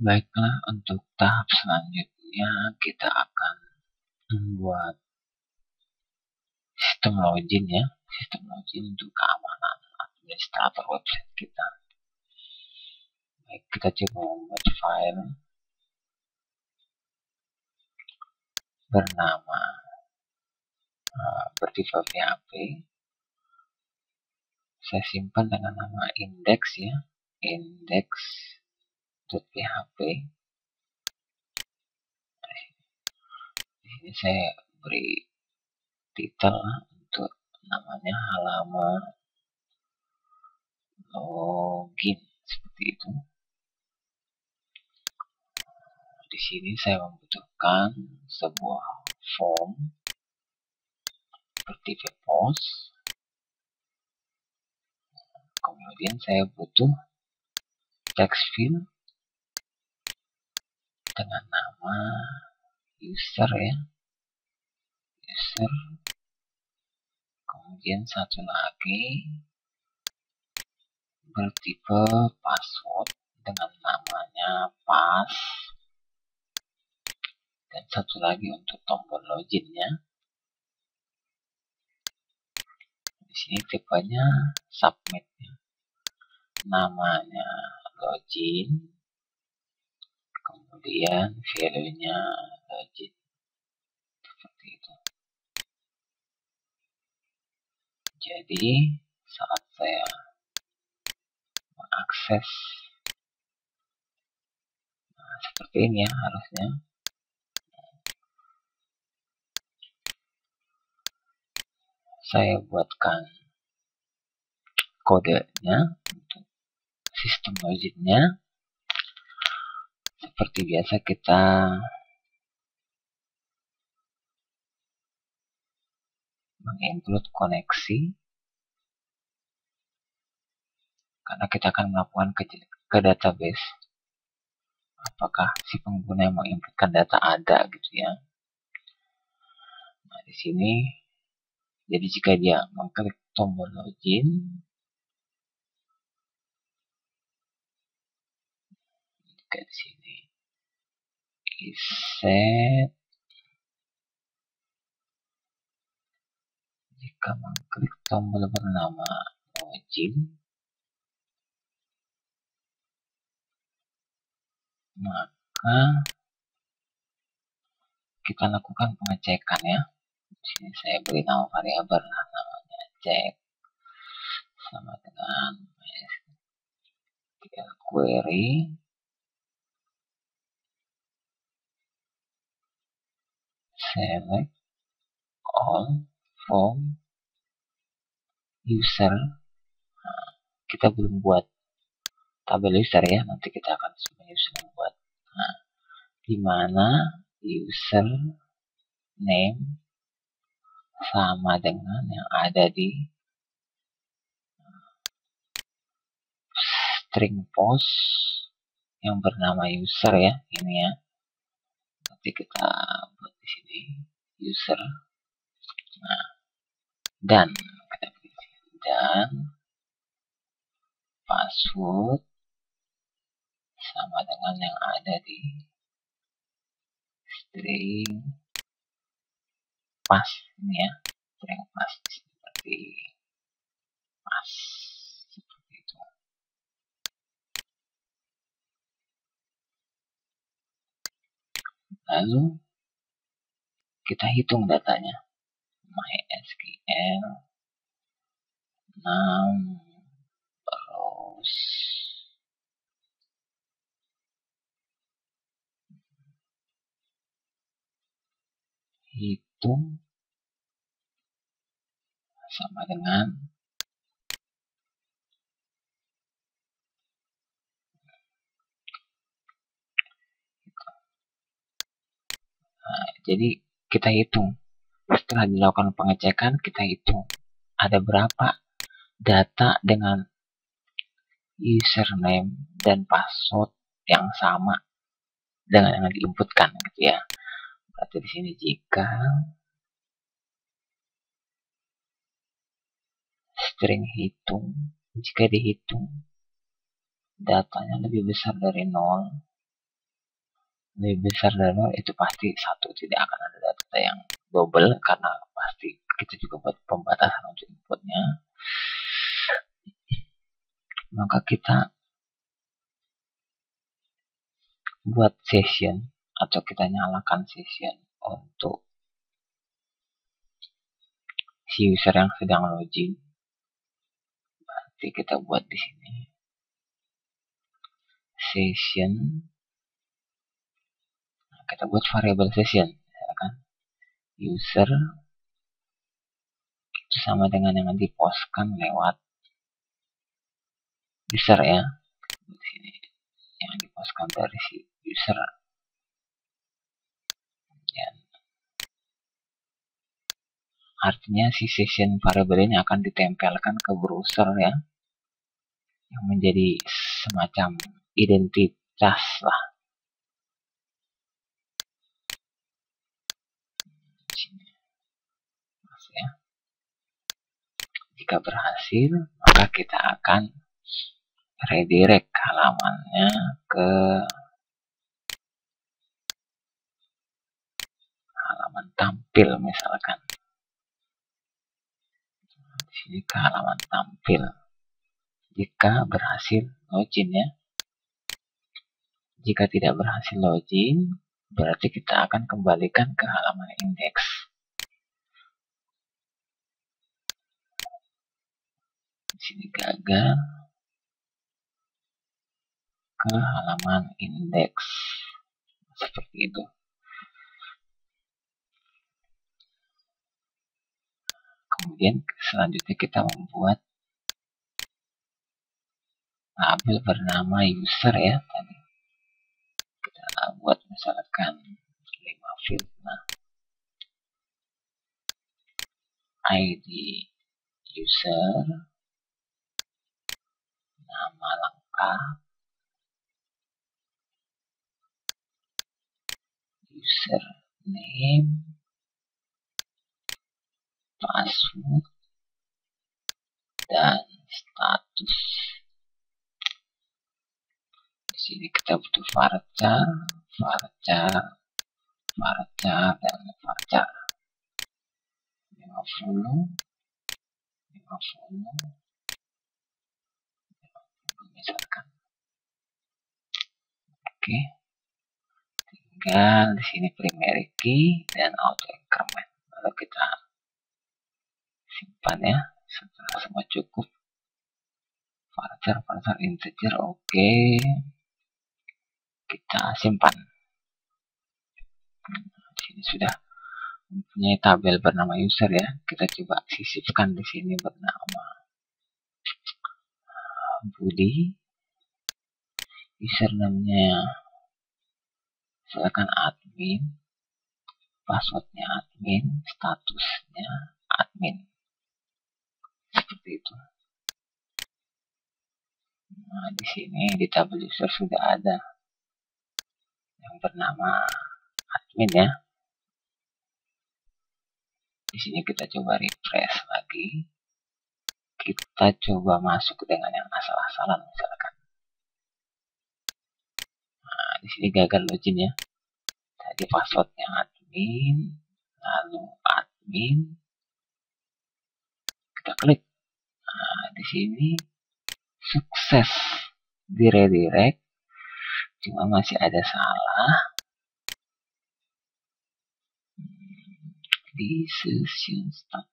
Baiklah, untuk tahap selanjutnya kita akan membuat sistem login ya. Sistem login untuk keamanan administrator website kita. Baik, kita coba membuat file bernama bertipe PHP. Saya simpan dengan nama index ya, index.php. Di sini saya beri titel untuk namanya halaman login seperti itu. Di sini saya membutuhkan sebuah form bertipe post. Kemudian saya butuh text field dengan nama user ya, user. Kemudian satu lagi bertipe password dengan namanya pass. Dan satu lagi untuk tombol loginnya. Di sini tipenya submit ya. Namanya login. Kemudian value-nya login. Seperti itu. Jadi saat saya mengakses, seperti ini ya harusnya. Saya buatkan kodenya untuk sistem loginnya. Seperti biasa kita menginclude koneksi, karena kita akan melakukan ke database. Apakah si pengguna yang menginputkan data ada gitu ya. Nah, di sini jadi jika dia mengklik tombol login, jika di sini is set, jika mengklik tombol bernama login, maka kita lakukan pengecekan ya. Di sini saya beri nama variabel namanya check sama dengan SQL query select all from user. Nah, kita belum buat tabel user ya, nanti kita akan menyusun membuat. Nah, di mana user name sama dengan yang ada di string post yang bernama user ya, ini ya. Nanti kita buat di sini user. Nah, dan password sama dengan yang ada di string pass ini ya, string pass seperti pass seperti itu. Lalu kita hitung datanya. MySQL numbers hitung sama dengan jadi kita hitung setelah dilakukan pengecekan, kita hitung ada berapa data dengan username dan password yang sama dengan yang diinputkan gitu ya. Berarti di sini jika string hitung, jika dihitung datanya lebih besar dari 0, lebih besar dari 0, itu pasti 1, tidak akan ada data yang double karena pasti kita juga buat pembatasan untuk inputnya. Maka kita buat session atau kita nyalakan session untuk si user yang sedang login. Berarti kita buat di sini session. Nah, kita buat variabel session, misalkan user itu sama dengan yang dipostkan lewat user ya. Di sini yang dipostkan dari si user. Dan artinya si session variabel ini akan ditempelkan ke browser ya, yang menjadi semacam identitas lah. Sini. Mas, ya. Jika berhasil, maka kita akan redirect halamannya ke halaman tampil misalkan. Di sini ke halaman tampil. Jika berhasil login ya. Jika tidak berhasil login, berarti kita akan kembalikan ke halaman indeks. Di sini gagal, ke halaman indeks. Seperti itu. Kemudian selanjutnya kita membuat tabel bernama user ya tadi. Kita buat misalkan 5 field. Nah, ID user, nama lengkap, username, password, dan status. Di sini kita butuh varchar, dan varchar 50 misalkan. Oke. Tinggal di sini primary key dan auto increment. Lalu kita simpan ya. Setelah semua cukup. Varchar integer, oke. Kita simpan. Di sini sudah mempunyai tabel bernama user ya. Kita coba sisipkan di sini bernama Budi. Username-nya silakan admin, passwordnya admin, statusnya admin. Seperti itu. Nah, di sini di tabel user sudah ada yang bernama admin ya. Di sini kita coba refresh lagi. Kita coba masuk dengan yang asal-asalan misalkan. Nah, di sini gagal login ya. Tadi passwordnya admin, lalu admin. Kita klik. Nah, di sini sukses di redirect. Cuma masih ada salah di session start.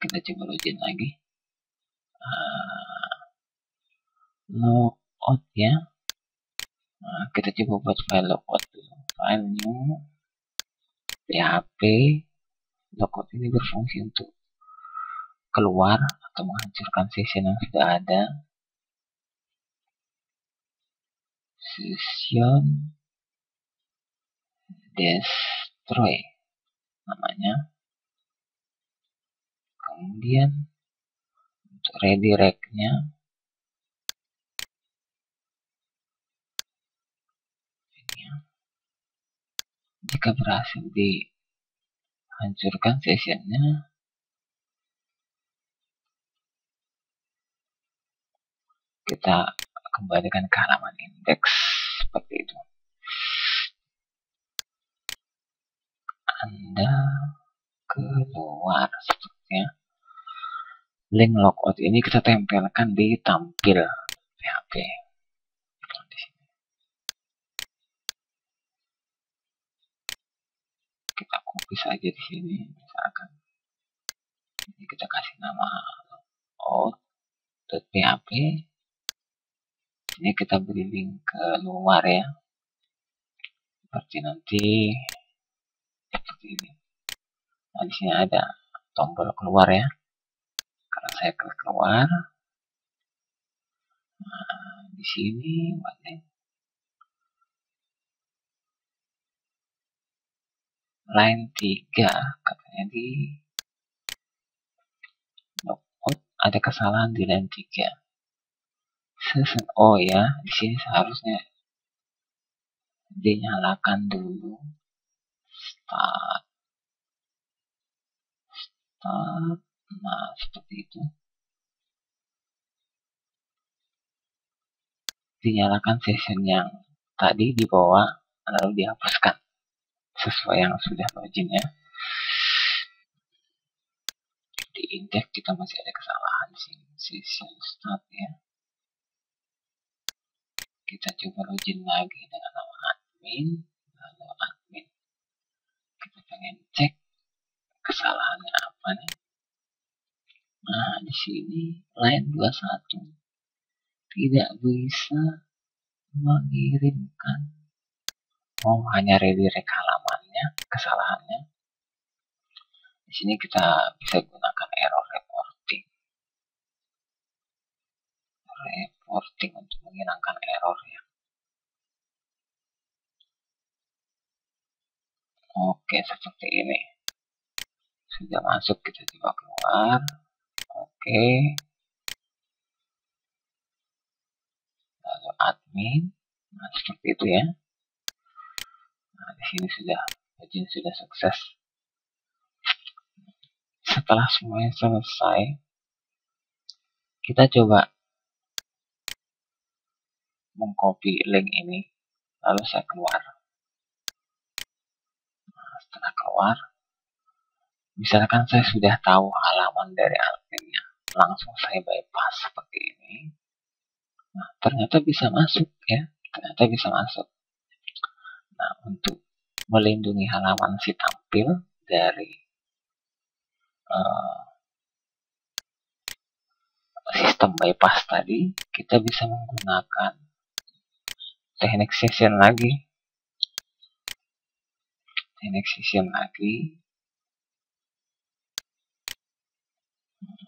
Kita coba login lagi. Logout ya. Nah, kita coba buat file logout dulu. File new php. Logout ini berfungsi untuk keluar atau menghancurkan session yang sudah ada. Session destroy namanya. Kemudian untuk redirect-nya jika berhasil dihancurkan sessionnya, kita kembalikan ke halaman indeks seperti itu. Anda keluar sepertinya. Link logout ini kita tempelkan di tampil PHP. Kita copy saja di sini, misalkan ini kita kasih nama logout.php. Ini kita beri link keluar ya, seperti nanti seperti ini. Nah, di sini ada tombol keluar ya. Karena saya klik keluar, nah, di sini line 3 katanya di logout ada kesalahan di line 3. Oh ya, di sini seharusnya dinyalakan dulu. Start. Nah, seperti itu. Dinyalakan session yang tadi di bawah, lalu dihapuskan sesuai yang sudah login ya. Di index kita masih ada kesalahan session start ya. Kita coba login lagi dengan nama admin, lalu admin. Kita pengen cek kesalahannya apa nih. Nah, di sini line 21 tidak bisa mengirimkan. Oh, hanya redirect halamannya, kesalahannya. Di sini kita bisa gunakan error reporting. Reporting untuk menghilangkan error ya. Oke, seperti ini. Sudah masuk, kita coba keluar. Oke. Lalu admin. Nah, seperti itu ya. Nah, di sini sudah login sudah sukses. Setelah semuanya selesai, kita coba mengcopy link ini, lalu saya keluar. Nah, setelah keluar, misalkan saya sudah tahu halaman dari adminnya, langsung saya bypass seperti ini. Nah, ternyata bisa masuk ya, ternyata bisa masuk. Nah, untuk melindungi halaman si tampil dari sistem bypass tadi, kita bisa menggunakan teknik session lagi. Teknik session lagi.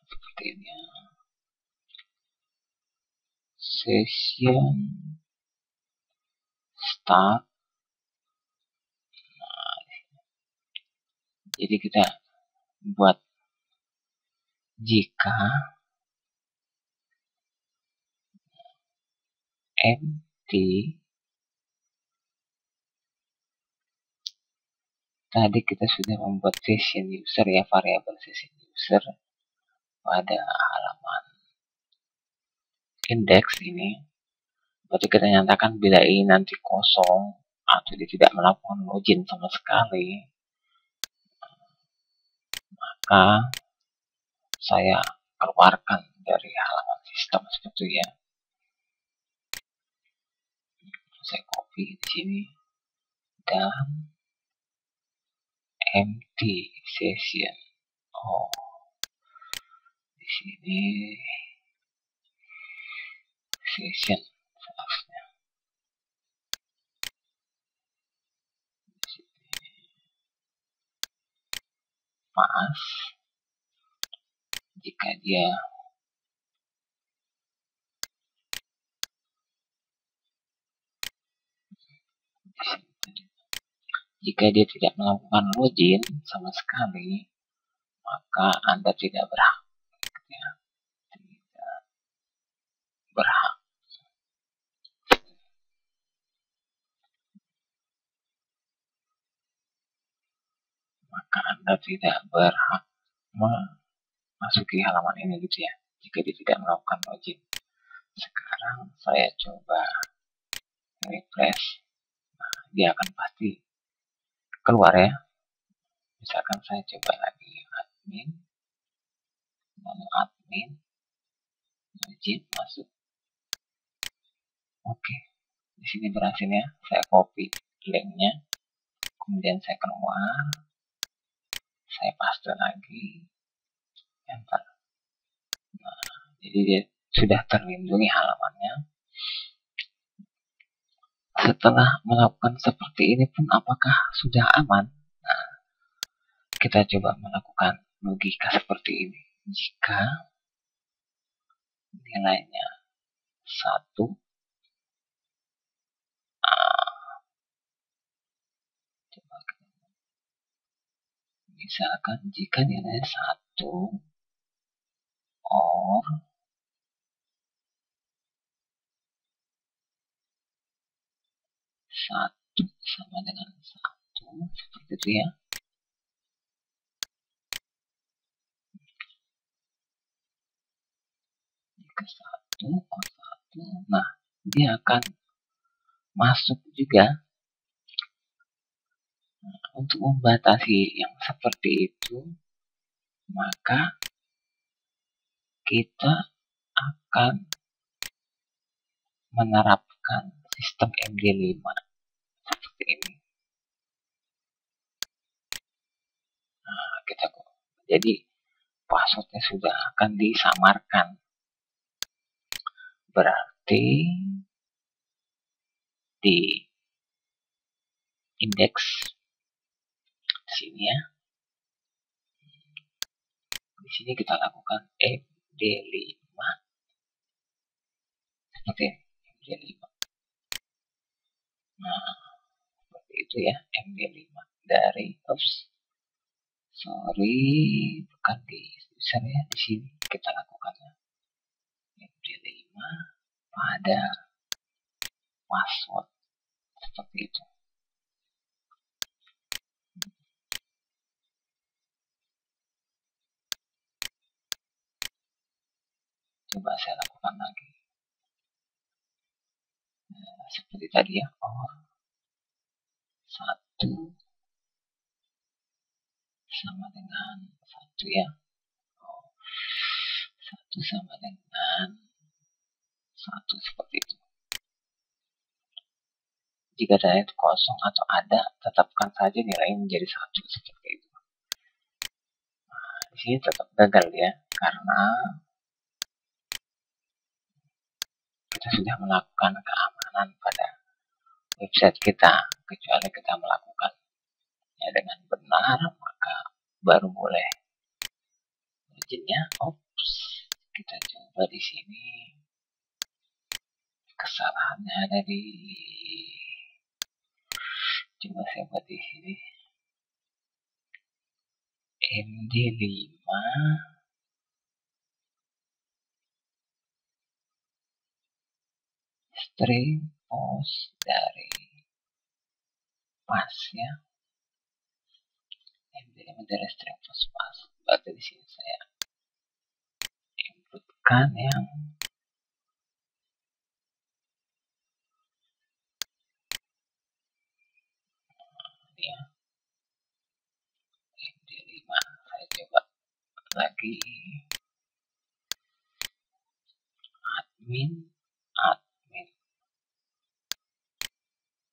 Seperti ini. Session start. Nah, jadi kita buat jika empty, tadi kita sudah membuat session user ya, variabel session user pada halaman index ini. Berarti kita nyatakan bila ini nanti kosong atau dia tidak melakukan login sama sekali, maka saya keluarkan dari halaman sistem seperti itu ya. Saya copy di sini dan empty session. Oh, di sini session seharusnya. Maaf jika dia tidak melakukan login sama sekali, maka Anda tidak berhak. Ya, tidak berhak. Maka Anda tidak berhak memasuki halaman ini gitu ya, jika dia tidak melakukan login. Sekarang saya coba refresh, nah, dia akan pasti keluar ya. Misalkan saya coba lagi admin, lalu admin, login, masuk. Oke, di sini berhasil ya. Saya copy linknya, kemudian saya keluar, saya paste lagi, enter. Nah, jadi dia sudah terlindungi halamannya. Setelah melakukan seperti ini pun apakah sudah aman? Nah, kita coba melakukan logika seperti ini. Jika nilainya 1, coba misalkan jika nilainya 1 or 1 sama dengan 1, seperti itu ya. Jika 1 or 1, nah dia akan masuk juga. Nah, untuk membatasi yang seperti itu, maka kita akan menerapkan sistem MD5 seperti ini. Nah, jadi passwordnya sudah akan disamarkan. Berarti di indeks sini ya. Di sini kita lakukan MD5 seperti ini, MD5. Nah, seperti itu ya, MD5 dari bukan di user ya, di sini kita lakukannya MD5 pada password seperti itu. Coba saya lakukan lagi. Nah, seperti tadi ya, or 1 sama dengan 1 ya. 1 sama dengan 1 seperti itu. Jika data itu kosong atau ada, tetapkan saja nilainya menjadi 1 seperti itu. Nah, di sini tetap gagal ya, karena kita sudah melakukan keamanan pada website kita, kecuali kita melakukan ya dengan benar, maka baru boleh izinnya. Kita coba di sini. Kesalahannya ada di, coba saya buat di sini MD5 string post dari pas ya, MD5 dari string post pas. Berarti di sini saya inputkan yang ya, MD5. Saya coba lagi admin.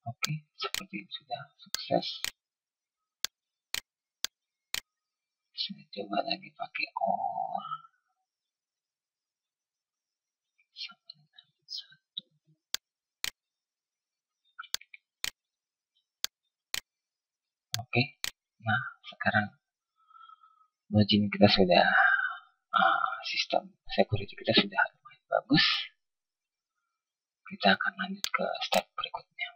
Oke, seperti itu sudah sukses. Saya coba lagi pakai or sama dengan 1. Oke, nah sekarang login kita sudah, sistem security kita sudah lumayan bagus. Kita akan lanjut ke step berikutnya.